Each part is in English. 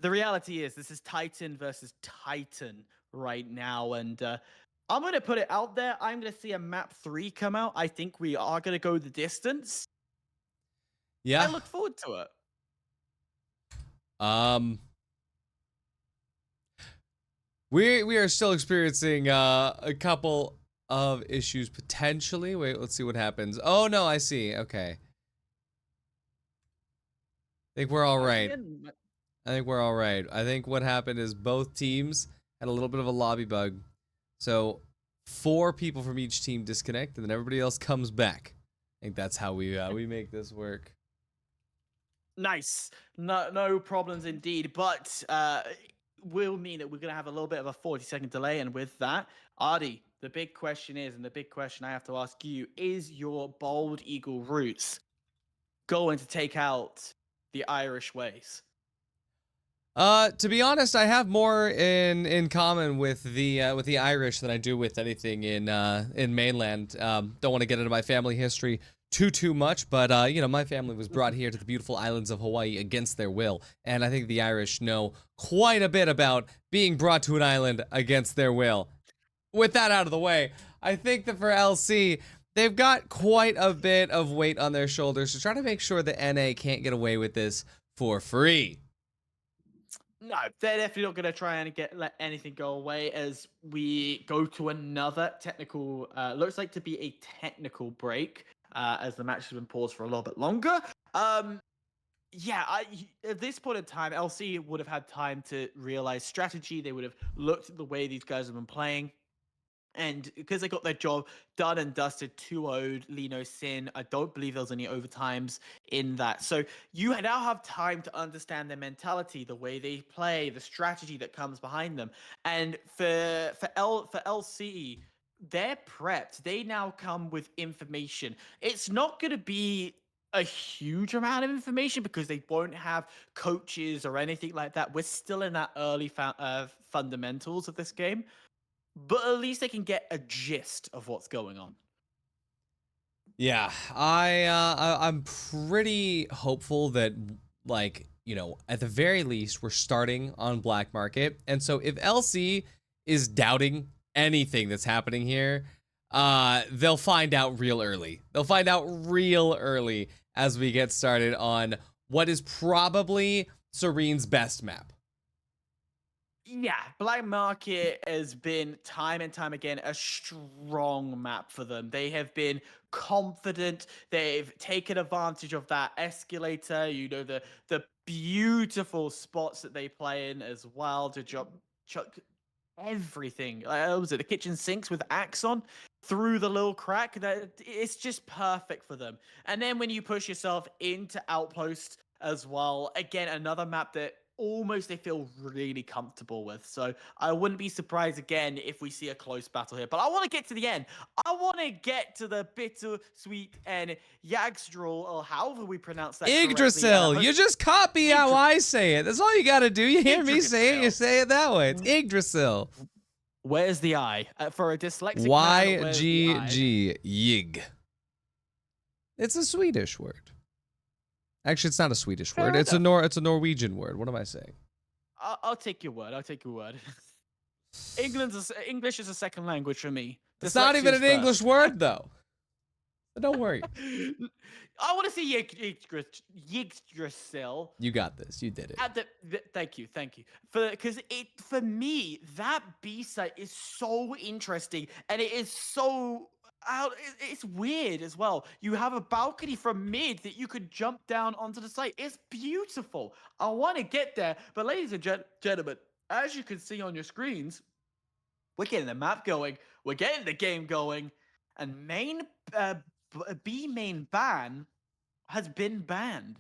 the reality is this is Titan versus Titan right now, and I'm gonna put it out there. I'm gonna see a map 3 come out. I think we are gonna go the distance. I Yeah. look forward to it. We are still experiencing a couple of issues potentially. Wait, let's see what happens. Oh no, I see. Okay. I think we're all right. I think we're all right. I think what happened is both teams had a little bit of a lobby bug. So 4 people from each team disconnect and then everybody else comes back. I think that's how we make this work. Nice. No problems indeed. But will mean that we're going to have a little bit of a 40-second delay. And with that, Artie, the big question is, and the big question I have to ask you, is your Bald Eagle roots going to take out the Irish ways? To be honest, I have more in common with the Irish than I do with anything in mainland. Don't want to get into my family history too much, but you know, my family was brought here to the beautiful islands of Hawaii against their will, and I think the Irish know quite a bit about being brought to an island against their will. With that out of the way, I think that for LC, they've got quite a bit of weight on their shoulders to try to make sure that NA can't get away with this for free. No, they're definitely not going to try and let anything go away as we go to another technical, looks like to be a technical break as the match has been paused for a little bit longer. Yeah, at this point in time, LC would have had time to realize strategy. They would have looked at the way these guys have been playing. And because they got their job done and dusted, 2-0'd Lino Sin. I don't believe there was any overtimes in that. So you now have time to understand their mentality, the way they play, the strategy that comes behind them. And for LC, they're prepped. They now come with information. It's not going to be a huge amount of information because they won't have coaches or anything like that. We're still in that early fundamentals of this game. But at least they can get a gist of what's going on. Yeah, I'm pretty hopeful that, like, you know, at the very least, we're starting on Black Market. And so if LC is doubting anything that's happening here, they'll find out real early. They'll find out real early as we get started on what is probably Serene's best map. Yeah, Black Market has been time and time again a strong map for them. They have been confident. They've taken advantage of that escalator, you know, the beautiful spots that they play in as well to chuck everything. What was it, the kitchen sinks with axe on through the little crack? It's just perfect for them. And then when you push yourself into Outpost as well, again, another map that almost they feel really comfortable with. So I wouldn't be surprised again if we see a close battle here. But I want to get to the end. I want to get to the bittersweet and Yggdrasil, or however we pronounce that. Yggdrasil. You just copy how I say it. That's all you gotta do. You hear me say it, you say it that way. It's Yggdrasil. Where's the I? For a dyslexic YGG. Yig. It's a Swedish word. Actually, it's not a Swedish word. It's a Norwegian word. What am I saying? I'll take your word. I'll take your word. English is a second language for me. It's not even an English word, though. But don't worry. I want to see Yggdrasil. You got this. You did it. Thank you. Because for me, that B-side is so interesting, and it is so it's weird as well. You have a balcony from mid that you could jump down onto the site. It's beautiful. I want to get there. But ladies and gentlemen, as you can see on your screens, we're getting the map going. We're getting the game going. And B main ban has been banned.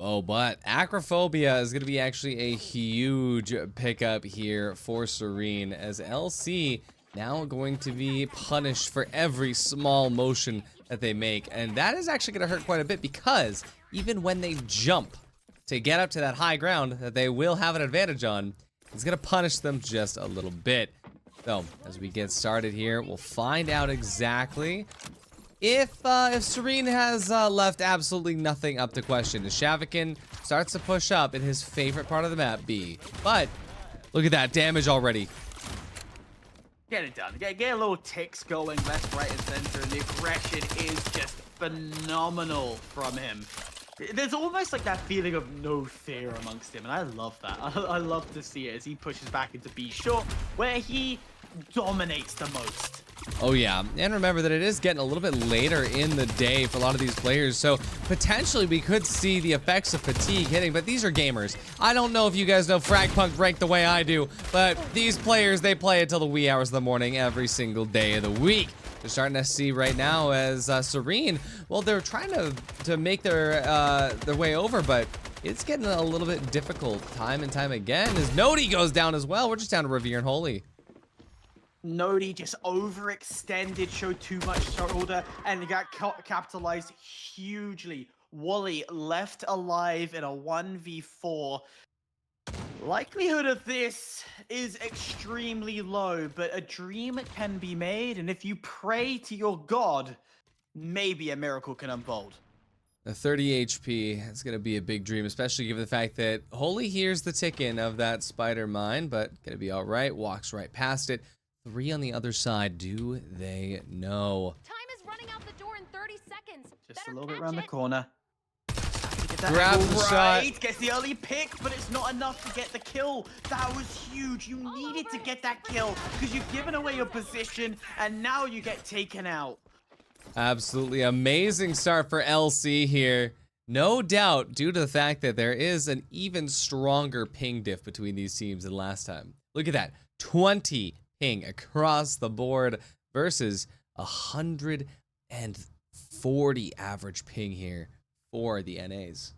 Oh, but Acrophobia is going to be actually a huge pickup here for Serene, as LC now going to be punished for every small motion that they make. And that is actually going to hurt quite a bit, because even when they jump to get up to that high ground that they will have an advantage on, it's going to punish them just a little bit. So, as we get started here, we'll find out exactly if Serene has left absolutely nothing up to question. Is Shavikin starts to push up in his favorite part of the map, B. But look at that damage already. Get it done. Get a little ticks going left, right, and center, and the aggression is just phenomenal from him. There's almost like that feeling of no fear amongst him, and I love that. I love to see it as he pushes back into B short, where he dominates the most. Oh yeah, and remember that it is getting a little bit later in the day for a lot of these players, so potentially we could see the effects of fatigue hitting, but these are gamers. I don't know if you guys know FragPunk ranked the way I do, but these players, they play until the wee hours of the morning every single day of the week. They're starting to see right now as Serene, well, they're trying to make their way over, but it's getting a little bit difficult time and time again as Nodi goes down as well. We're just down to Revere and Holy. Nodi just overextended, showed too much shoulder, and got capitalized hugely. Wally left alive in a 1v4. Likelihood of this is extremely low, but a dream can be made, and if you pray to your god, maybe a miracle can unfold. A 30 HP, it's going to be a big dream, especially given the fact that Holy hears the tick-in of that spider mine, but going to be all right, walks right past it. 3 on the other side, do they know? Time is running out the door in 30 seconds. Just a little bit around the corner. Grabs the shot. Gets the early pick, but it's not enough to get the kill. That was huge. You needed to get that kill because you've given away your position, and now you get taken out. Absolutely amazing start for LC here. No doubt due to the fact that there is an even stronger ping diff between these teams than last time. Look at that. 20 ping across the board versus 140 average ping here for the NAs.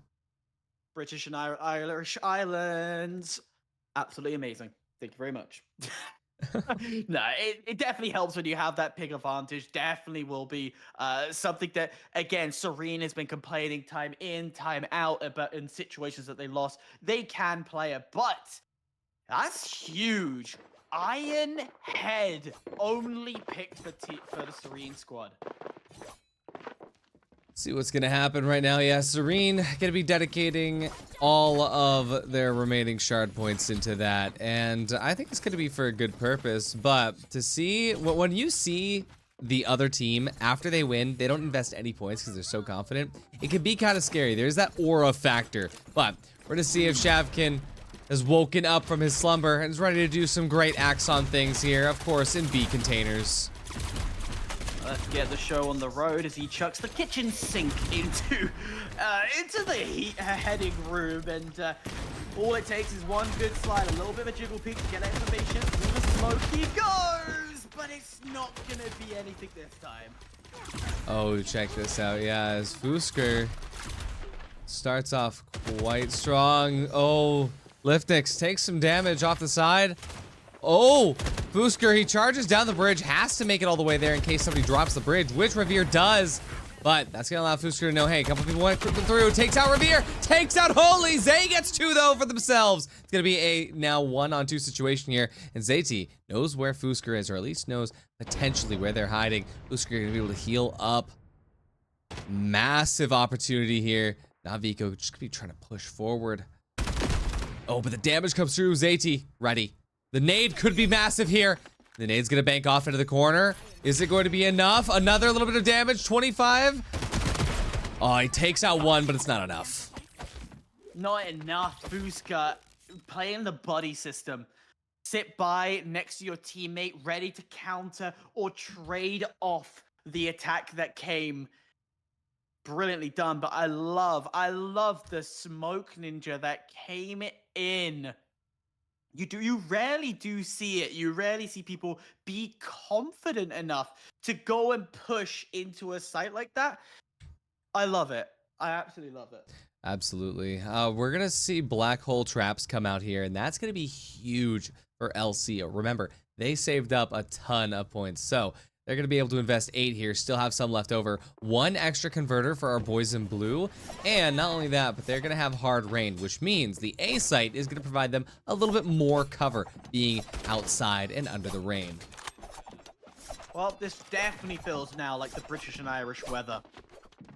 British and Irish Islands. Absolutely amazing. Thank you very much. No, it definitely helps when you have that ping advantage. Definitely will be something that, again, Serene has been complaining time in, time out about in situations that they lost. They can play it, but that's huge. Iron Head only picked for the Serene squad. See what's gonna happen right now. Yeah, Serene gonna be dedicating all of their remaining shard points into that, and I think it's gonna be for a good purpose. But to see when you see the other team after they win, they don't invest any points because they're so confident. It can be kind of scary. There's that aura factor. But we're gonna see if Shavkin has woken up from his slumber and is ready to do some great Axon things here, of course, in B containers. Let's get the show on the road as he chucks the kitchen sink into the heading room, and all it takes is one good slide, a little bit of a jiggle peek to get that information. Through the smoke he goes, but it's not gonna be anything this time. Oh, check this out. Yeah, as Fusker starts off quite strong. Oh, Liftnix takes some damage off the side. Oh, Fusker, he charges down the bridge, has to make it all the way there in case somebody drops the bridge, which Revere does. But that's going to allow Fusker to know, hey, a couple people went through, takes out Revere, takes out Holy. Zay gets 2, though, for themselves. It's going to be a now 1-on-2 situation here. And Zayti knows where Fusker is, or at least knows potentially where they're hiding. Fusker going to be able to heal up. Massive opportunity here. Naviko just going to be trying to push forward. Oh, but the damage comes through. Zayti, ready. The nade could be massive here. The nade's gonna bank off into the corner. Is it going to be enough? Another little bit of damage, 25. Oh, he takes out 1, but it's not enough. Not enough. Fuska playing the buddy system. Sit by next to your teammate, ready to counter or trade off the attack that came. Brilliantly done, but I love the smoke ninja that came in. You rarely do see it. You rarely see people be confident enough to go and push into a site like that. I love it. I absolutely love it. Absolutely. We're going to see black hole traps come out here, and that's going to be huge for LC. Remember, they saved up a ton of points, so they're going to be able to invest 8 here, still have some left over. 1 extra converter for our boys in blue. And not only that, but they're going to have hard rain, which means the A site is going to provide them a little bit more cover being outside and under the rain. Well, this definitely feels now like the British and Irish weather.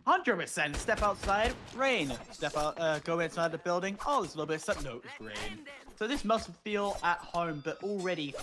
100%. Step outside, rain. Step out, go inside the building. Oh, there's a little bit of sun. No, it's rain. So this must feel at home, but already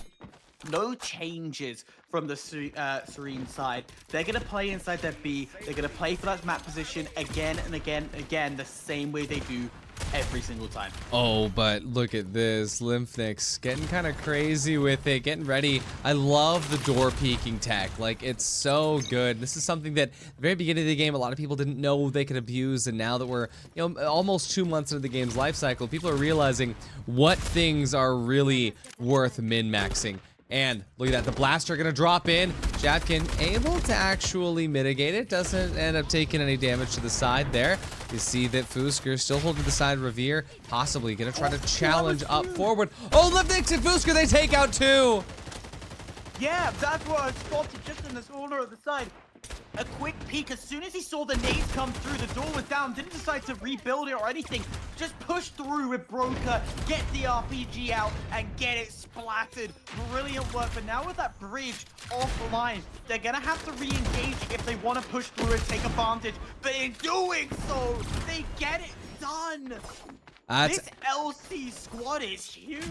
no changes from the Serene side. They're going to play inside their B. They're going to play for that map position again and again and again, the same way they do every single time. Oh, but look at this. Lymphnics getting kind of crazy with it, getting ready. I love the door peeking tech. Like, it's so good. This is something that at the very beginning of the game, a lot of people didn't know they could abuse. And now that we're, you know, almost 2 months into the game's life cycle, people are realizing what things are really worth min-maxing. And look at that, the blaster gonna drop in. Shavkin able to actually mitigate it. Doesn't end up taking any damage to the side there. You see that Fusker still holding the side Revere. Possibly gonna try to challenge up forward. Oh, Lipnix and Fusker, they take out 2. Yeah, that's what I spotted just in this corner of the side. A quick peek as soon as he saw the nades come through, the door was down, didn't decide to rebuild it or anything. Just push through with Broker, get the RPG out, and get it splattered. Brilliant work, but now with that bridge offline, they're gonna have to re-engage if they want to push through and take advantage. But in doing so, they get it done. This LC squad is huge.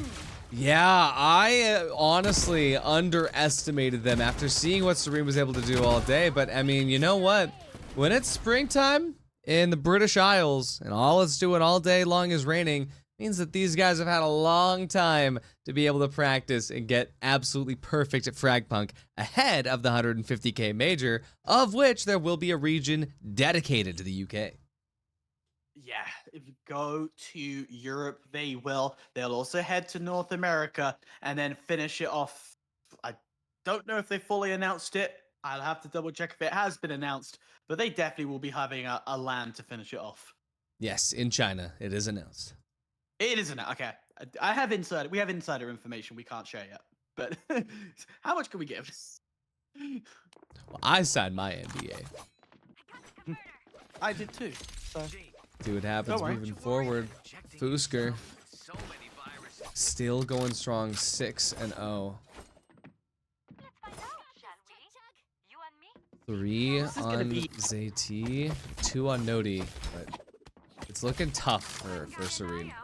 Yeah, I honestly underestimated them after seeing what Serene was able to do all day. But I mean, you know what? When it's springtime in the British Isles and all it's doing all day long is raining, means that these guys have had a long time to be able to practice and get absolutely perfect at FragPunk ahead of the 150K major, of which there will be a region dedicated to the UK. Yeah, if you go to Europe, they will. They'll also head to North America and then finish it off. I don't know if they fully announced it. I'll have to double check if it has been announced, but they definitely will be having a LAN to finish it off. Yes, in China, it is announced. It isn't it? Okay. I have insider. We have insider information we can't share yet. But how much can we give? Well, I signed my NDA. I did too. So. See what happens moving forward. Fusker still going strong, 6-0. 3 on ZT, 2 on Nodi, but it's looking tough for Serene.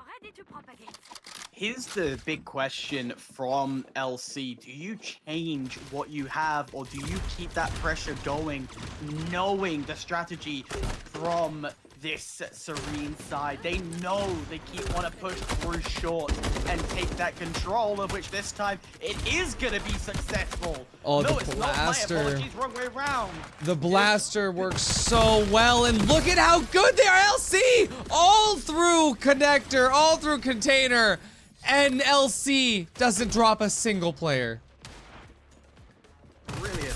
Here's the big question from LC. Do you change what you have, or do you keep that pressure going, knowing the strategy from this Serene side? They know they want to push through short and take that control, of which this time it is going to be successful. Oh, no, the it's blaster. not. My apologies, wrong way around. The blaster works so well, and look at how good they are, LC! All through connector, all through container, and LC doesn't drop a single player. Brilliant.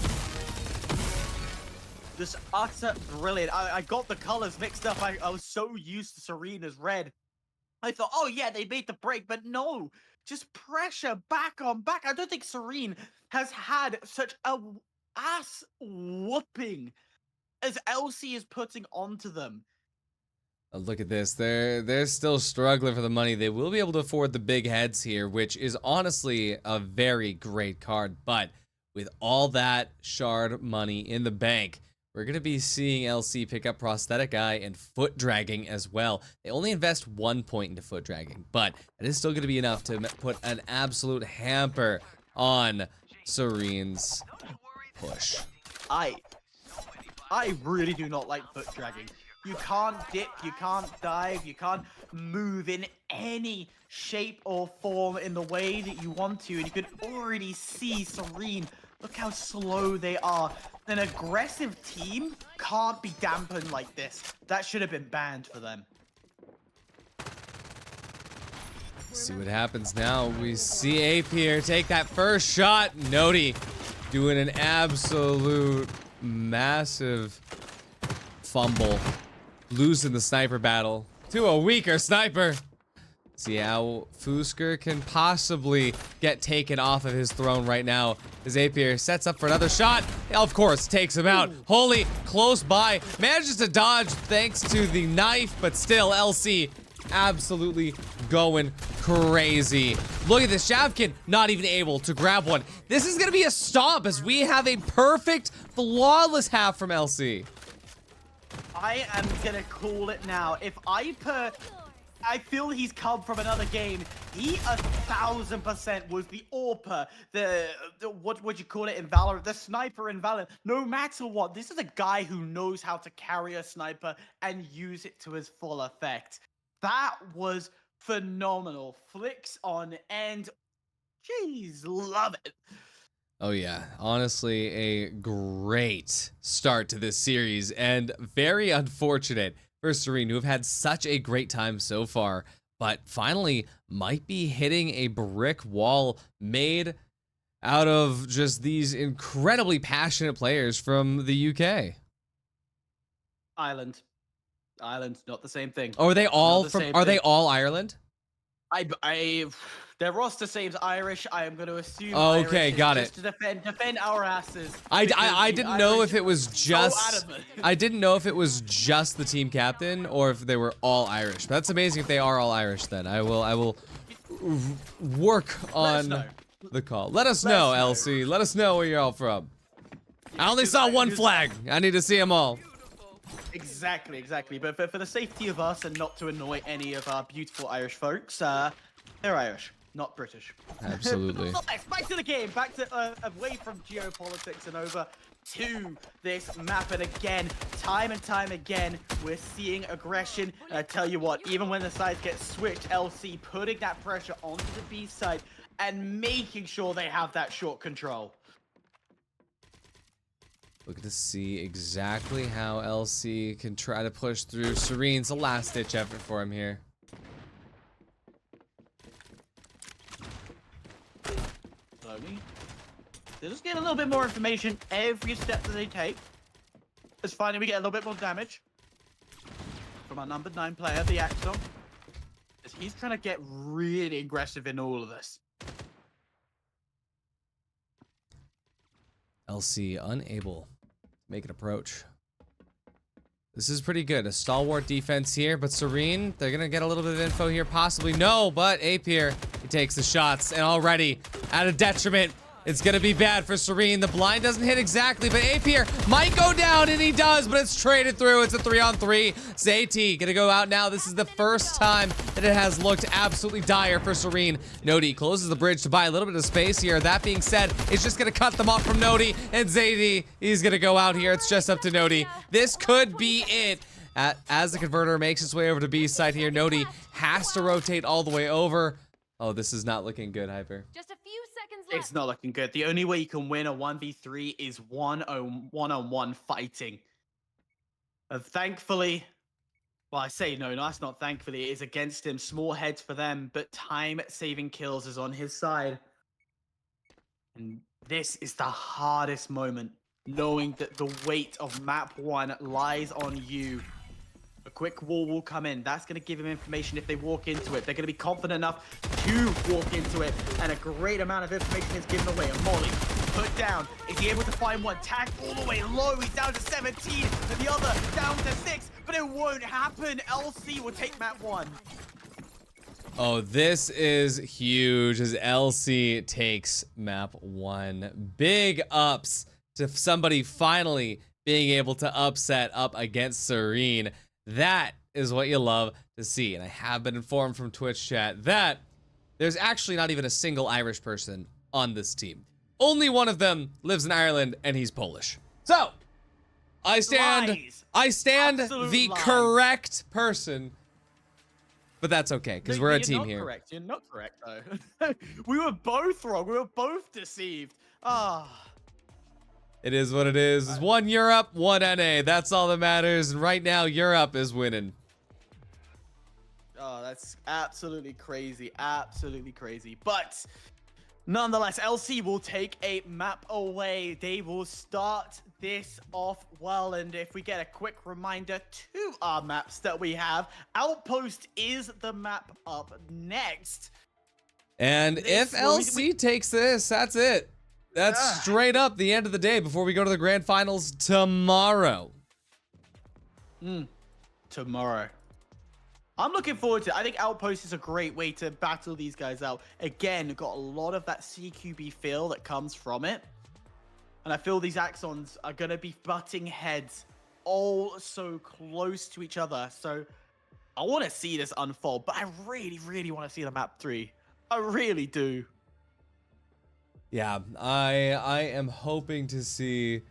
Just utter brilliant. I got the colors mixed up. I was so used to Serene as red. I thought, oh yeah, they made the break, but no. Just pressure back on back. I don't think Serene has had such a ass whooping as LC is putting onto them. Look at this. They're still struggling for the money. They will be able to afford the big heads here, which is honestly a very great card. But with all that shard money in the bank, we're going to be seeing LC pick up Prosthetic Eye and Foot Dragging as well. They only invest 1 point into Foot Dragging, but it is still going to be enough to put an absolute hamper on Serene's push. I really do not like Foot Dragging. You can't dip, you can't dive, you can't move in any shape or form in the way that you want to, and you can already see Serene. Look how slow they are. An aggressive team can't be dampened like this. That should have been banned for them. See what happens now. We see Ape here take that first shot. Nodi doing an absolute massive fumble. Losing the sniper battle to a weaker sniper. See how Fusker can possibly get taken off of his throne right now. As Apier sets up for another shot. Of course, takes him out. Holy, close by. Manages to dodge thanks to the knife, but still, LC absolutely going crazy. Look at this. Shavkin not even able to grab one. This is going to be a stomp as we have a perfect, flawless half from LC. I am gonna call it now. If I feel he's come from another game. He 1000% was the AWPer, the what would you call it in Valorant? The sniper in Valorant. No matter what, this is a guy who knows how to carry a sniper and use it to his full effect. That was phenomenal. Flicks on end. Jeez, love it. Oh yeah, honestly, a great start to this series, and very unfortunate for Serene, who have had such a great time so far, but finally might be hitting a brick wall made out of just these incredibly passionate players from the UK. Ireland, not the same thing. Oh, are they all Not the from? same Are they thing. all Ireland? Their roster seems Irish. I am going to assume. Okay, Irish got just it. to defend our asses. I because didn't the know Irish if it was are so just adamant. I didn't know if it was just the team captain or if they were all Irish. But that's amazing if they are all Irish. Then I will work on the call. Let us know, LC. Let us know where you're all from. I only saw one flag. I need to see them all. Exactly. But for the safety of us and not to annoy any of our beautiful Irish folks, they're Irish, not British. Absolutely. Back to the game. Back to away from geopolitics and over to this map. And again, time and time again, we're seeing aggression. And I tell you what, even when the sides get switched, LC putting that pressure onto the B side and making sure they have that short control. Looking to see exactly how LC can try to push through. Serene's a last-ditch effort for him here. Slowly. They're just getting a little bit more information every step that they take. It's finally we get a little bit more damage from our number 9 player, the Axon. As he's trying to get really aggressive in all of this. LC unable to make an approach. This is pretty good. A stalwart defense here, but Serene, they're gonna get a little bit of info here. Possibly no, but Apier, he takes the shots, and already at a detriment. It's gonna be bad for Serene. The blind doesn't hit exactly, but Apier might go down, and he does, but it's traded through. It's a 3-on-3. Zayt gonna go out now. This is the first time that it has looked absolutely dire for Serene. Nodi closes the bridge to buy a little bit of space here. That being said, it's just gonna cut them off from Nodi, and Zayt, he's gonna go out here. It's just up to Nodi. This could be it. As the converter makes its way over to B side here, Nodi has to rotate all the way over. Oh, this is not looking good, Hyper. Just a few seconds left. It's not looking good. The only way you can win a 1v3 is one-on-one fighting. And thankfully, well, I say no, that's not thankfully. It is against him. Small heads for them, but time-saving kills is on his side. And this is the hardest moment, knowing that the weight of map 1 lies on you. A quick wall will come in. That's going to give him information if they walk into it. They're going to be confident enough to walk into it. And a great amount of information is given away. A molly put down. Is he able to find one? Tag all the way low. He's down to 17. And the other down to 6. But it won't happen. LC will take map 1. Oh, this is huge as LC takes map 1. Big ups to somebody finally being able to upset up against Serene. That is what you love to see. And I have been informed from Twitch chat that there's actually not even a single Irish person on this team. Only one of them lives in Ireland, and he's Polish. So, I stand Absolute the lies. correct person. But that's okay, because we're a team You're here. correct. You're not correct, though. We were both wrong. We were both deceived. Ah. It is what it is. It's 1 Europe, 1 NA. That's all that matters. And right now, Europe is winning. Oh, that's absolutely crazy. Absolutely crazy. But nonetheless, LC will take a map away. They will start this off well. And if we get a quick reminder to our maps that we have, Outpost is the map up next. And if LC takes this, that's it. That's straight up the end of the day before we go to the grand finals tomorrow. Tomorrow. I'm looking forward to it. I think Outpost is a great way to battle these guys out. Again, got a lot of that CQB feel that comes from it. And I feel these Axons are going to be butting heads all so close to each other. So I want to see this unfold, but I really, really want to see the map 3. I really do. Yeah, I am hoping to see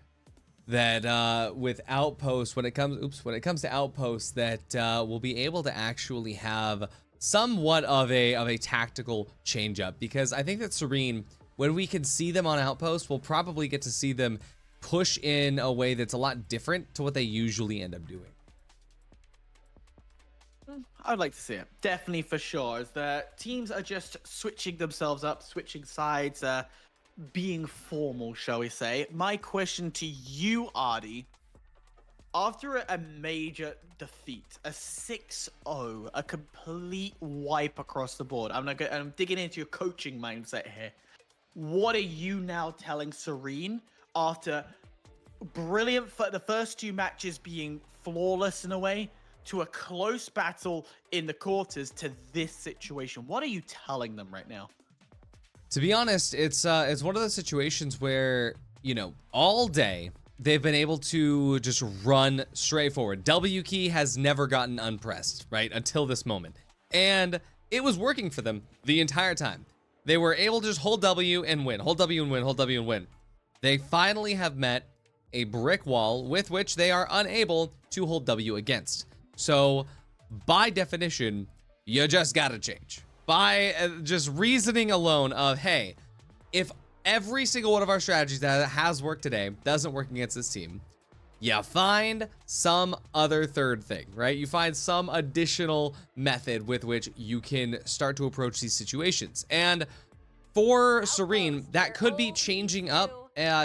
that with Outpost, when it comes to Outpost, that we'll be able to actually have somewhat of a tactical change up, because I think that Serene, when we can see them on Outpost, we'll probably get to see them push in a way that's a lot different to what they usually end up doing. I'd like to see it. Definitely, for sure. As the teams are just switching themselves up, switching sides, being formal, shall we say. My question to you, Artie, after a major defeat, a 6-0, a complete wipe across the board, I'm digging into your coaching mindset here. What are you now telling Serene after brilliant for the first 2 matches being flawless in a way, to a close battle in the quarters, to this situation? What are you telling them right now? To be honest, it's one of those situations where, you know, all day they've been able to just run straight forward. W key has never gotten unpressed, right, until this moment. And it was working for them the entire time. They were able to just hold W and win, hold W and win, hold W and win. They finally have met a brick wall with which they are unable to hold W against. So, by definition, you just gotta change. By just reasoning alone of, hey, if every single one of our strategies that has worked today doesn't work against this team, you find some other third thing, right? You find some additional method with which you can start to approach these situations. And for Serene, that could be changing up,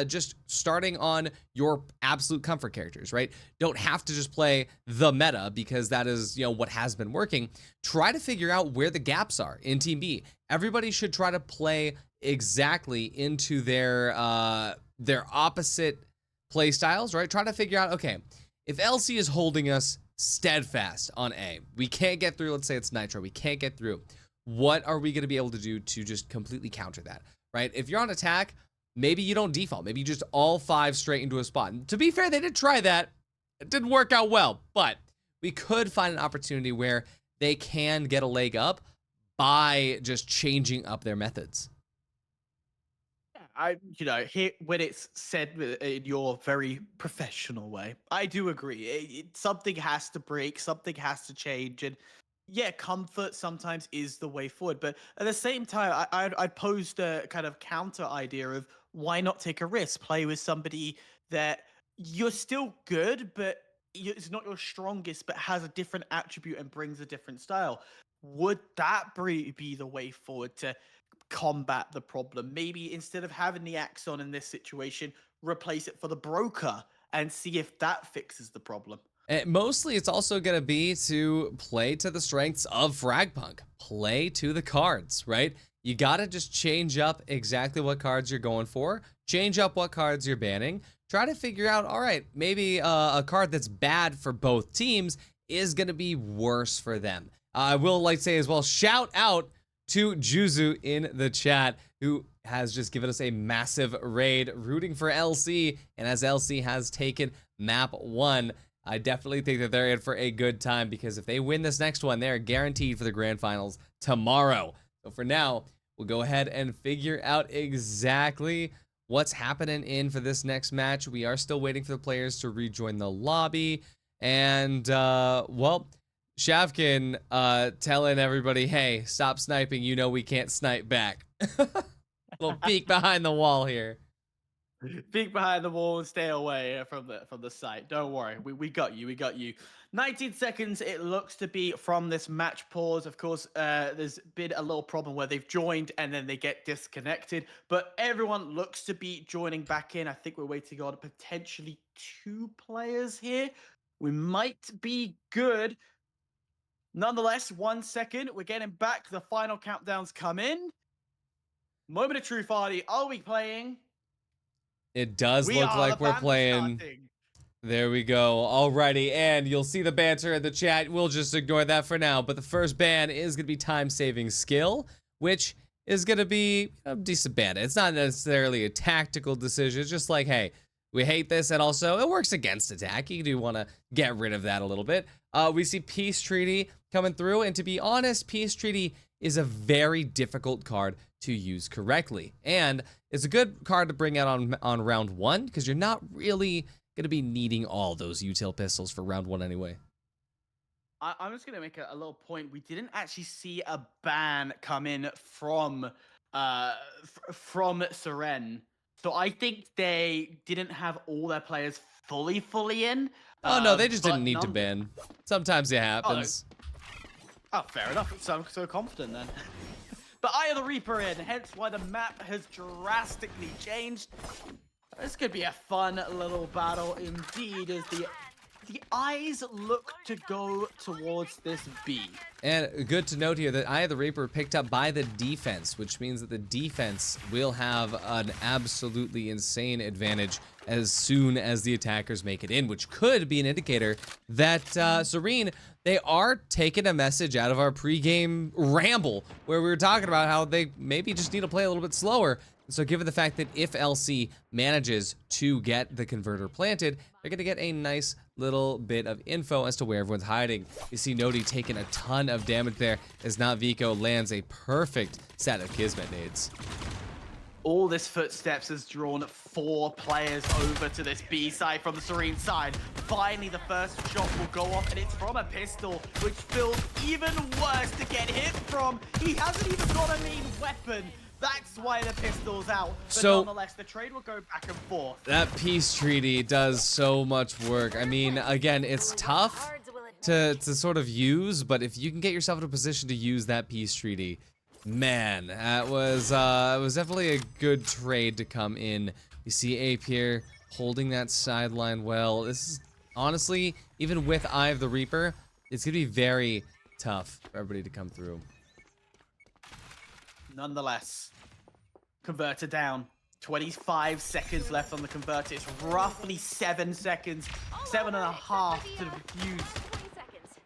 just starting on your absolute comfort characters, right? Don't have to just play the meta, because that is, you know, what has been working. Try to figure out where the gaps are in Team B. Everybody should try to play exactly into their opposite play styles, right? Try to figure out, okay, if LC is holding us steadfast on A, we can't get through, let's say it's Nitro, we can't get through. What are we going to be able to do to just completely counter that, right? If you're on attack, maybe you don't default. Maybe you just all 5 straight into a spot. And to be fair, they did try that. It didn't work out well, but we could find an opportunity where they can get a leg up by just changing up their methods. Here, when it's said in your very professional way, I do agree. Something has to break, something has to change, and yeah, comfort sometimes is the way forward. But at the same time, I'd posed a kind of counter idea of, why not take a risk? Play with somebody that you're still good, but it's not your strongest, but has a different attribute and brings a different style. Would that be the way forward to combat the problem? Maybe instead of having the Axon in this situation, replace it for the broker and see if that fixes the problem. And mostly it's also going to be to play to the strengths of FragPunk. Play to the cards, right? You got to just change up exactly what cards you're going for. Change up what cards you're banning. Try to figure out, all right, maybe a card that's bad for both teams is going to be worse for them. I will like to say as well, shout out to Juzu in the chat, who has just given us a massive raid rooting for LC. And as LC has taken map 1, I definitely think that they're in for a good time, because if they win this next one, they're guaranteed for the grand finals tomorrow. So for now, we'll go ahead and figure out exactly what's happening in for this next match. We are still waiting for the players to rejoin the lobby. And, well, Shavkin telling everybody, hey, stop sniping. You know we can't snipe back. Little peek behind the wall here. Peek behind the wall and stay away from the site. Don't worry, we got you. We got you. 19 seconds it looks to be from this match pause. Of course, there's been a little problem where they've joined and then they get disconnected, but everyone looks to be joining back in. I think we're waiting on potentially 2 players here. We might be good. Nonetheless, 1 second. We're getting back. The final countdowns come in. Moment of truth, Artie. Are we playing? It does look like we're playing. There we go. Alrighty, and you'll see the banter in the chat. We'll just ignore that for now. But the first ban is going to be time-saving skill, which is going to be a decent ban. It's not necessarily a tactical decision. It's just like, hey, We hate this, and also it works against attack. You do want to get rid of that a little bit. We see Peace Treaty coming through, and to be honest, Peace Treaty is a very difficult card to use correctly, and it's a good card to bring out on round 1 because you're not really gonna be needing all those util pistols for round 1 anyway. I'm just gonna make a little point. We didn't actually see a ban come in from Serene, so I think they didn't have all their players fully in. Oh no, they just but didn't need to ban. Sometimes it happens. Oh, fair enough. So I'm so confident then. But Eye of the Reaper in, hence why the map has drastically changed. This could be a fun little battle indeed, as the eyes look to go towards this B. And good to note here that Eye of the Reaper picked up by the defense, which means that the defense will have an absolutely insane advantage as soon as the attackers make it in, which could be an indicator that Serene, they are taking a message out of our pregame ramble where we were talking about how they maybe just need to play a little bit slower. So given the fact that if LC manages to get the converter planted, they're going to get a nice little bit of info as to where everyone's hiding. You see Nodi taking a ton of damage there as Naviko lands a perfect set of Kismet nades. All this footsteps has drawn 4 players over to this B side from the Serene side. Finally, the first shot will go off, and it's from a pistol, which feels even worse to get hit from. He hasn't even got a main weapon. That's why the pistol's out. But so, nonetheless, the trade will go back and forth. That Peace Treaty does so much work. I mean, again, it's tough to sort of use, but if you can get yourself in a position to use that Peace Treaty, man, that was it was definitely a good trade to come in. You see Ape here holding that sideline well. This is honestly, even with Eye of the Reaper, it's gonna be very tough for everybody to come through. Nonetheless, converter down. 25 seconds left on the converter. It's roughly 7 seconds, 7.5 to defuse.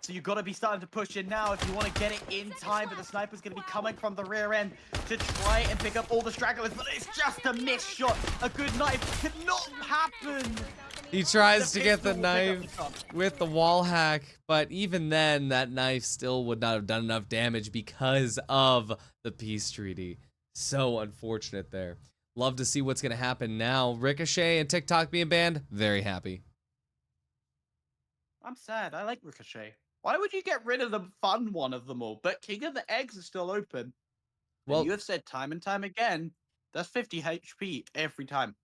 So you've got to be starting to push in now if you want to get it in time, but the sniper's going to be coming from the rear end to try and pick up all the stragglers, but it's just a missed shot. A good knife could not happen. He tries to get the knife with the wall hack, but even then, that knife still would not have done enough damage because of the Peace Treaty. So unfortunate there. Love to see what's going to happen now. Ricochet and TikTok being banned, very happy. I'm sad. I like Ricochet. Why would you get rid of the fun one of them all? But King of the Eggs is still open. Well, and you have said time and time again, that's 50 HP every time.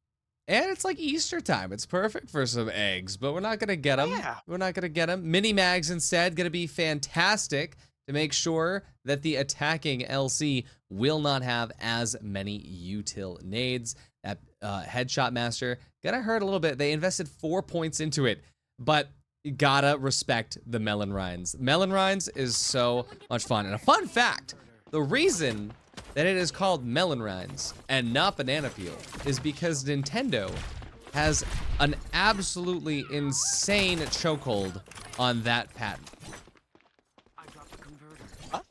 And it's like Easter time. It's perfect for some eggs, but we're not going to get them. Yeah. We're not going to get them. Mini mags instead, going to be fantastic to make sure that the attacking LC will not have as many util nades. That headshot master gonna hurt a little bit. They invested 4 points into it, but you gotta respect the melon rinds. Melon rinds is so much fun. And a fun fact, the reason that it is called melon rinds and not banana peel is because Nintendo has an absolutely insane chokehold on that patent.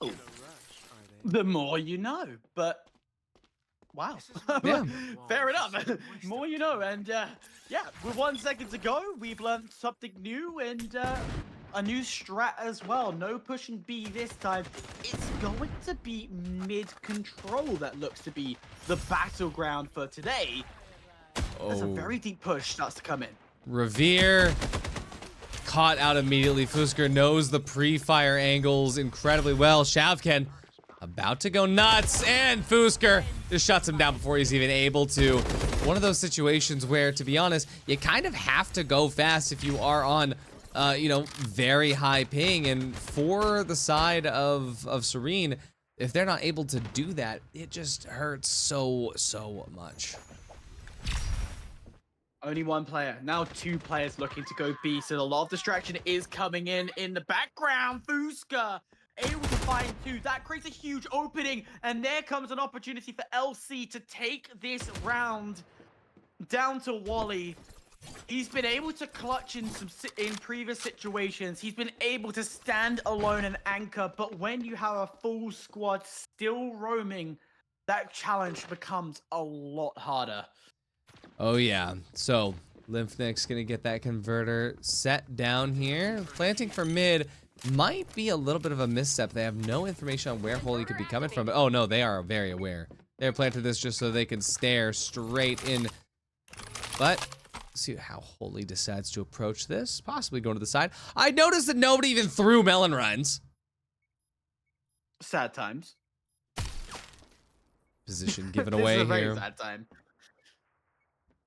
Oh, the more you know, but wow. Yeah. Fair enough. More you know, and yeah, with 1 second to go, we've learned something new and a new strat as well. No pushing B this time. It's going to be mid-control that looks to be the battleground for today. As a very deep push starts to come in. Revere caught out immediately. Fusker knows the pre-fire angles incredibly well. Shavken about to go nuts, and Fusker just shuts him down before he's even able to. One of those situations where, to be honest, you kind of have to go fast if you are on, you know, very high ping. And for the side of Serene, if they're not able to do that, it just hurts so much. Only one player, now 2 players looking to go B, so a lot of distraction is coming in the background. Fuska able to find 2. That creates a huge opening, and there comes an opportunity for LC to take this round down to Wally. He's been able to clutch in previous situations. He's been able to stand alone and anchor, but when you have a full squad still roaming, that challenge becomes a lot harder. Oh yeah, so Lymphnick's gonna get that converter set down here. Planting for mid might be a little bit of a misstep. They have no information on where Holy could be coming from. Oh no, they are very aware. They're planting this just so they can stare straight in. But see how Holy decides to approach this. Possibly going to the side. I noticed that nobody even threw melon runs. Sad times. Position given This away is a very here. sad time.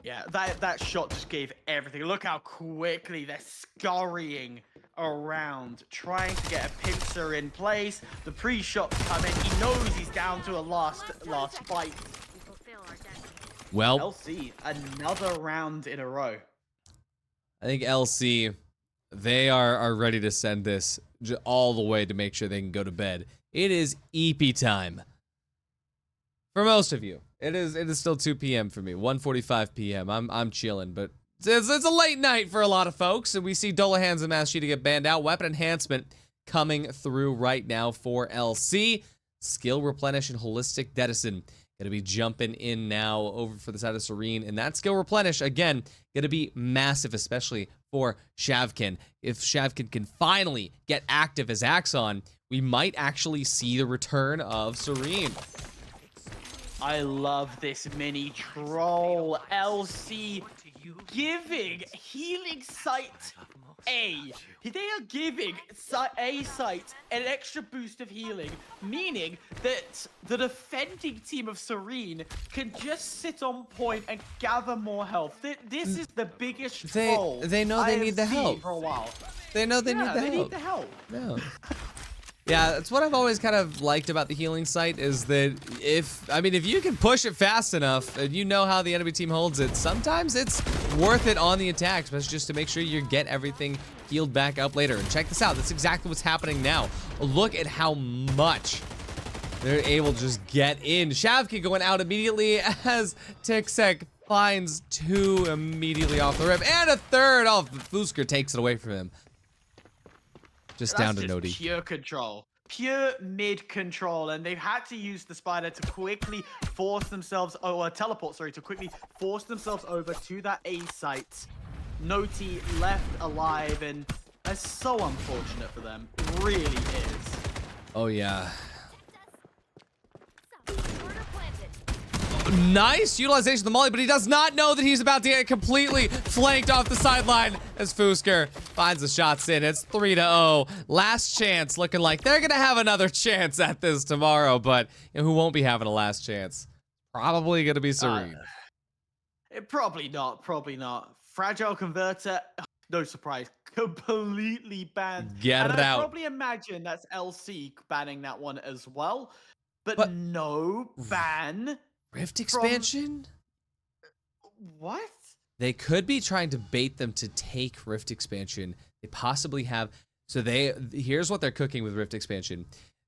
Yeah, that shot just gave everything. Look how quickly they're scurrying around, trying to get a pincer in place. The pre-shot's coming. He knows he's down to a last fight. Well, LC, another round in a row. I think LC, they are ready to send this all the way to make sure they can go to bed. It is EP time. For most of you, it is still 2 p.m. for me. 1:45 p.m. I'm chilling, but it's a late night for a lot of folks, and we see Dolahan's and Master Chief get banned out. Weapon enhancement coming through right now for LC. Skill replenish and holistic jettison gonna be jumping in now over for the side of Serene, and that skill replenish again gonna be massive, especially for Shavkin. If Shavkin can finally get active as Axon, we might actually see the return of Serene. I love this mini troll. LC giving healing sight A. They are giving A site an extra boost of healing, meaning that the defending team of Serene can just sit on point and gather more health. This is the biggest troll they know they need the help for a while. They know they need the they help. need the help. No. Yeah, that's what I've always kind of liked about the healing site is that if you can push it fast enough and you know how the enemy team holds it, sometimes it's worth it on the attack, especially just to make sure you get everything healed back up later. And check this out, that's exactly what's happening now. Look at how much they're able to just get in. Shavkin going out immediately as Tiksek finds 2 immediately off the rip, and a third off. Fusker takes it away from him. Just down to Nodi. Pure control. Pure mid control, and they've had to use the spider to quickly force themselves, to quickly force themselves over to that A site. Noti left alive, and that's so unfortunate for them. It really is. Oh yeah. Nice utilization of the molly, but he does not know that he's about to get completely flanked off the sideline as Fusker finds the shots in. It's 3-0. Last chance, looking like they're gonna have another chance at this tomorrow, but who won't be having a last chance? Probably gonna be Serene. Probably not. Fragile converter, no surprise, completely banned. Get it out. I probably imagine that's LC banning that one as well, but no ban. Rift expansion? What? They could be trying to bait them to take Rift expansion. They possibly have. So here's what they're cooking with Rift expansion.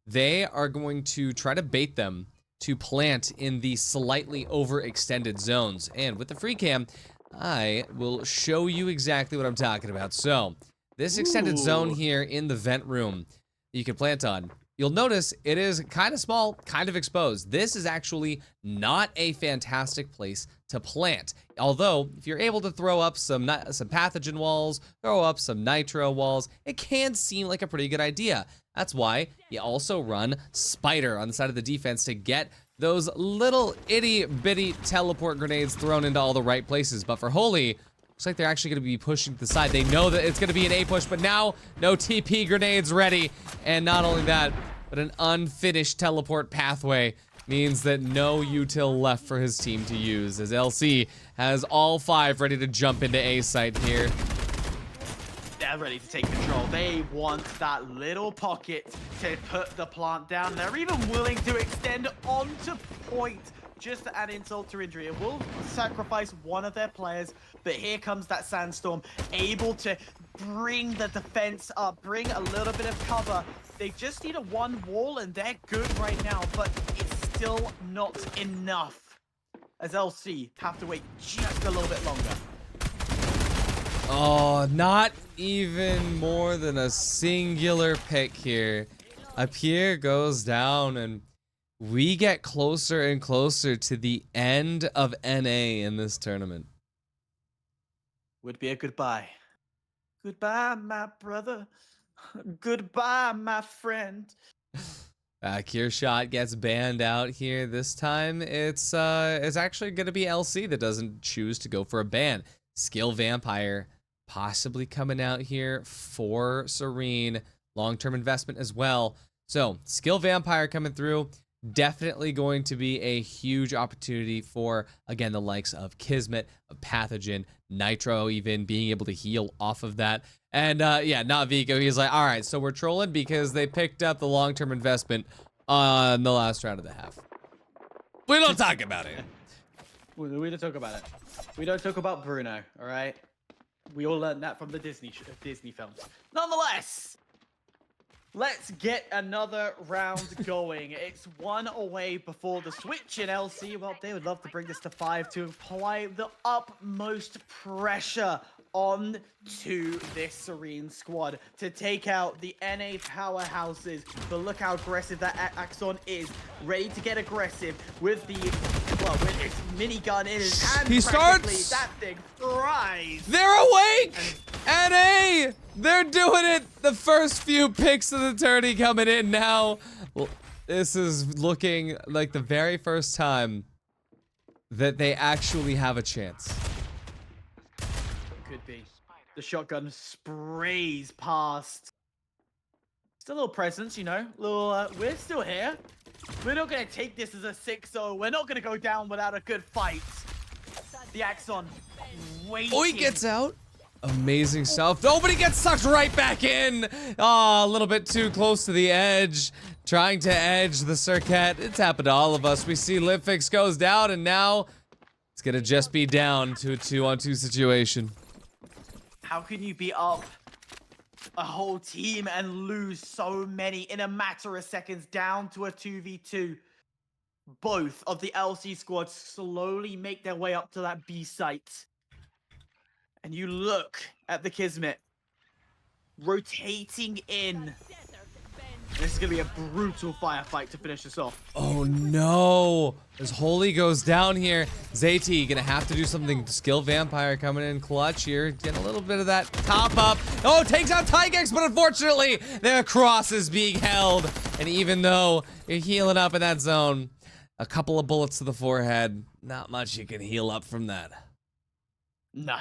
They are going to try to bait them to plant in the slightly overextended zones. And with the free cam, I will show you exactly what I'm talking about. So this extended zone here in the vent room you can plant on. You'll notice it is kind of small, kind of exposed. This is actually not a fantastic place to plant. Although, if you're able to throw up some pathogen walls, throw up some nitro walls, it can seem like a pretty good idea. That's why you also run Spider on the side of the defense to get those little itty-bitty teleport grenades thrown into all the right places. But for Holy, looks like they're actually going to be pushing to the side. They know that it's going to be an A push, but now no TP grenades ready. And not only that, but an unfinished teleport pathway means that no util left for his team to use, as LC has all 5 ready to jump into A site here. They're ready to take control. They want that little pocket to put the plant down. They're even willing to extend onto point just to add insult to injury. It will sacrifice one of their players, but here comes that Sandstorm, able to bring the defense up, bring a little bit of cover. They just need a 1 wall, and they're good right now, but it's still not enough, as LC have to wait just a little bit longer. Oh, not even more than a singular pick here. A Pierre goes down, and we get closer and closer to the end of NA in this tournament. would be a goodbye. Goodbye, my brother. Goodbye, my friend. Here shot gets banned out here. This time it's actually gonna be LC that doesn't choose to go for a ban. Skill Vampire possibly coming out here for Serene. Long-term investment as well. So Skill Vampire coming through. Definitely going to be a huge opportunity for, again, the likes of Kismet, of Pathogen, Nitro even being able to heal off of that. And yeah, not Vico. He's like, all right, so we're trolling because they picked up the long-term investment on the last round of the half. We don't talk about it. We don't talk about it. We don't talk about Bruno, all right? We all learned that from the Disney films. Nonetheless, let's get another round going. It's 1 away before the switch in LC. Well, they would love to bring this to 5 to apply the utmost pressure on to this Serene squad to take out the NA powerhouses. But look how aggressive that Axon is. Ready to get aggressive with the, well, with his minigun in his hand. He starts. That thing fries. They're awake! NA! They're doing it! The first few picks of the tourney coming in now. Well, this is looking like the very first time that they actually have a chance. Could be. The shotgun sprays past. Still a little presence, you know. Little, we're still here. We're not going to take this as a 6-0. We're not going to go down without a good fight. The Axon waiting. Oh, he gets out. Amazing stuff. Nobody gets sucked right back in. Oh, a little bit too close to the edge. Trying to edge the Circuit. It's happened to all of us. We see Livfix goes down, and now it's going to just be down to a 2-on-2 situation. How can you be up a whole team and lose so many in a matter of seconds down to a 2v2? Both of the LC squads slowly make their way up to that B site. And you look at the Kismet rotating in. This is going to be a brutal firefight to finish this off. Oh no! As Holy goes down here, Zayt gonna have to do something. Skill Vampire coming in clutch here, getting a little bit of that top up. Oh, takes out Tygex, but unfortunately, their cross is being held. And even though you're healing up in that zone, a couple of bullets to the forehead, not much you can heal up from that. No.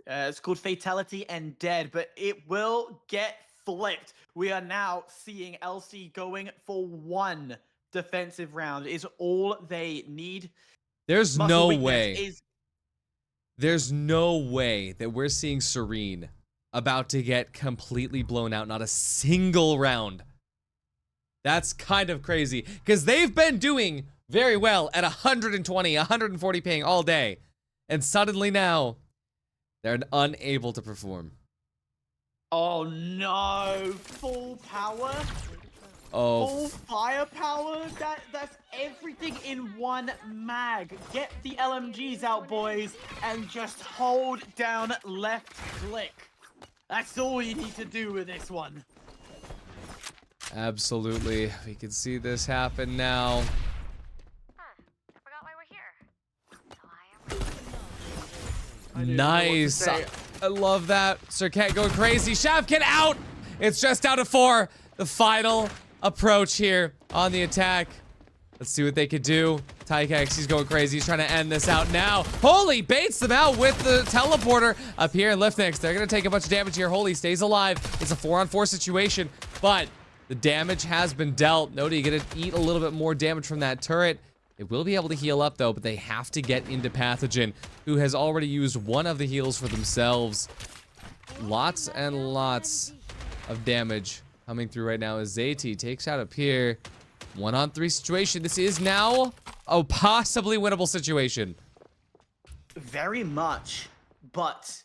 It's called Fatality and Dead, but it will get flipped. We are now seeing LC going for 1 defensive round. Is all they need. There's Muscle no way. is... There's no way that we're seeing Serene about to get completely blown out. Not a single round. That's kind of crazy. Because they've been doing very well at 120, 140 ping all day. And suddenly now, they're unable to perform. Oh no! Full power? Oh. Full firepower? That's everything in 1 mag. Get the LMGs out, boys, and just hold down left click. That's all you need to do with this one. Absolutely. We can see this happen now. I forgot why we're here. So Nice. I love that. Circuit going crazy. Shavkin out. It's just down to 4. The final approach here on the attack. Let's see what they could do. Tykex, he's going crazy. He's trying to end this out now. Holy baits them out with the teleporter up here in Liftnix. They're going to take a bunch of damage here. Holy stays alive. It's a 4-on-4 situation, but the damage has been dealt. Nodi going to eat a little bit more damage from that turret. They will be able to heal up, though, but they have to get into Pathogen, who has already used 1 of the heals for themselves. Lots and lots of damage coming through right now as Zayt takes out up here. 1-on-3 situation. This is now a possibly winnable situation. Very much, but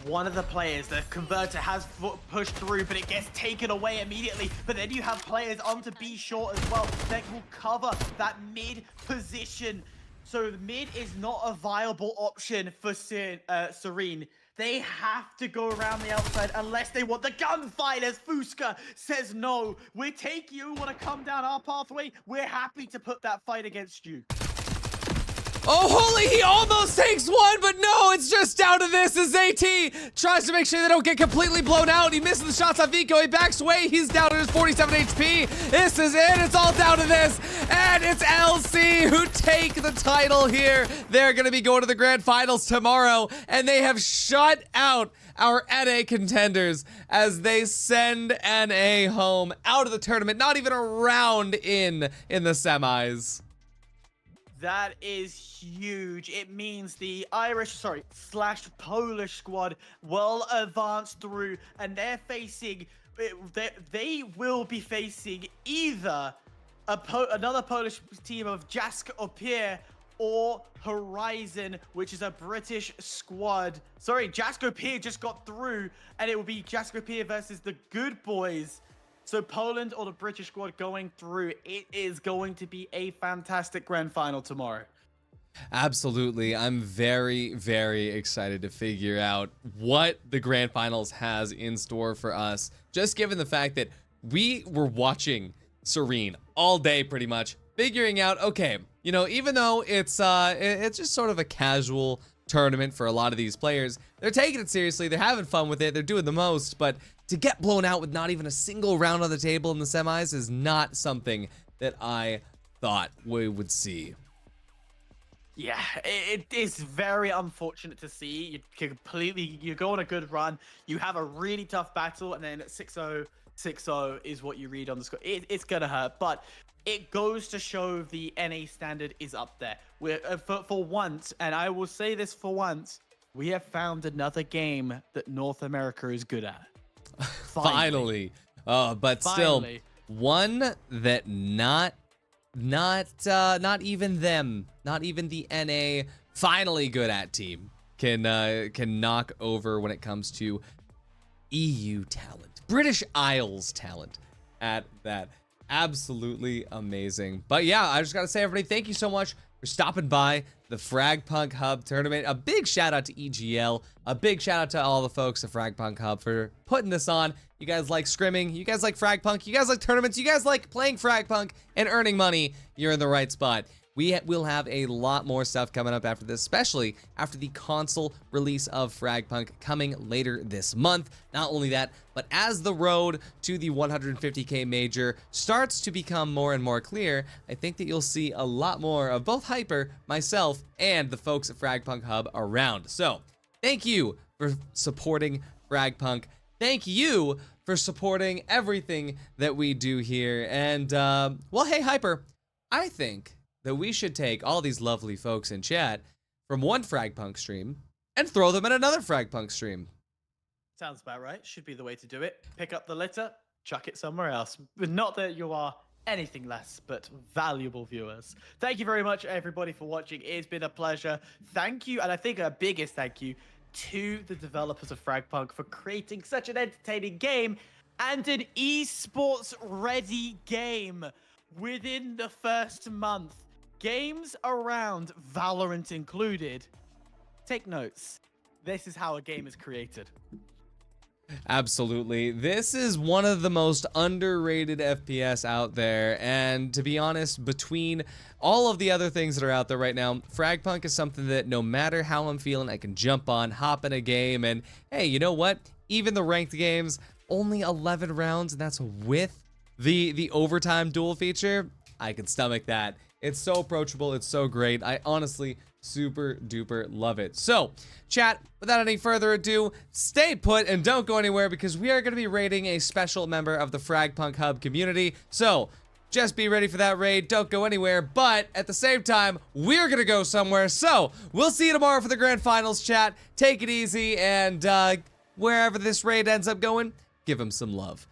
one of the players, the converter, has pushed through, but it gets taken away immediately. But then you have players onto B short as well that will cover that mid position. So the mid is not a viable option for Serene. They have to go around the outside unless they want the gunfight, as Fusca says no. We take you, want to come down our pathway? We're happy to put that fight against you. Oh, holy, he almost takes one, but no, it's just down to this as AT tries to make sure they don't get completely blown out. He misses the shots on Vico, he backs away, he's down to his 47 HP. This is it, it's all down to this, and it's LC who take the title here. They're gonna be going to the grand finals tomorrow, and they have shut out our NA contenders as they send NA home out of the tournament, not even a round in the semis. That is huge. It means the / Polish squad will advance through, and they're facing. They will be facing either another Polish team of Jask Opir or Horizon, which is a British squad. Sorry, Jask Opir just got through, and it will be Jask Opir versus the Good Boys. So Poland or the British squad going through. It is going to be a fantastic grand final tomorrow. Absolutely. I'm very, very excited to figure out what the grand finals has in store for us. Just given the fact that we were watching SERENE all day pretty much, figuring out, okay, you know, even though it's just sort of a casual tournament for a lot of these players, they're taking it seriously, they're having fun with it, they're doing the most, but to get blown out with not even a single round on the table in the semis is not something that I thought we would see. Yeah, it is very unfortunate to see. You go on a good run, you have a really tough battle, and then 6-0, 6-0 is what you read on the score. It's gonna hurt, but it goes to show the NA standard is up there. We're for once, and I will say this for once, we have found another game that North America is good at. Finally. But still, one that not even them, not even the NA finally good at team can knock over when it comes to EU talent, British Isles talent at that. Absolutely amazing. But yeah, I just gotta say, everybody, thank you so much for stopping by the FragPunk Hub tournament. A big shout out to EGL. A big shout out to all the folks at FragPunk Hub for putting this on. You guys like scrimming. You guys like FragPunk. You guys like tournaments. You guys like playing FragPunk and earning money. You're in the right spot. We will have a lot more stuff coming up after this, especially after the console release of FragPunk coming later this month. Not only that, but as the road to the 150K major starts to become more and more clear, I think that you'll see a lot more of both Hyper, myself, and the folks at FragPunk Hub around. So, thank you for supporting FragPunk. Thank you for supporting everything that we do here. And, well, hey, Hyper, I think that we should take all these lovely folks in chat from one FragPunk stream and throw them in another FragPunk stream. Sounds about right. Should be the way to do it. Pick up the litter, chuck it somewhere else. But not that you are anything less but valuable viewers. Thank you very much, everybody, for watching. It's been a pleasure. Thank you, and I think our biggest thank you to the developers of FragPunk for creating such an entertaining game and an esports ready game within the first month. Games around Valorant included. Take notes. This is how a game is created. Absolutely. This is one of the most underrated FPS out there, and to be honest, between all of the other things that are out there right now, FragPunk is something that no matter how I'm feeling, I can jump on, hop in a game, and hey, you know what? Even the ranked games, only 11 rounds, and that's with the overtime duel feature. I can stomach that. It's so approachable, it's so great. I honestly super duper love it. So, chat, without any further ado, stay put and don't go anywhere because we are going to be raiding a special member of the FragPunk Hub community. So, just be ready for that raid, don't go anywhere, but at the same time, we're going to go somewhere. So, we'll see you tomorrow for the grand finals, chat. Take it easy, and wherever this raid ends up going, give him some love.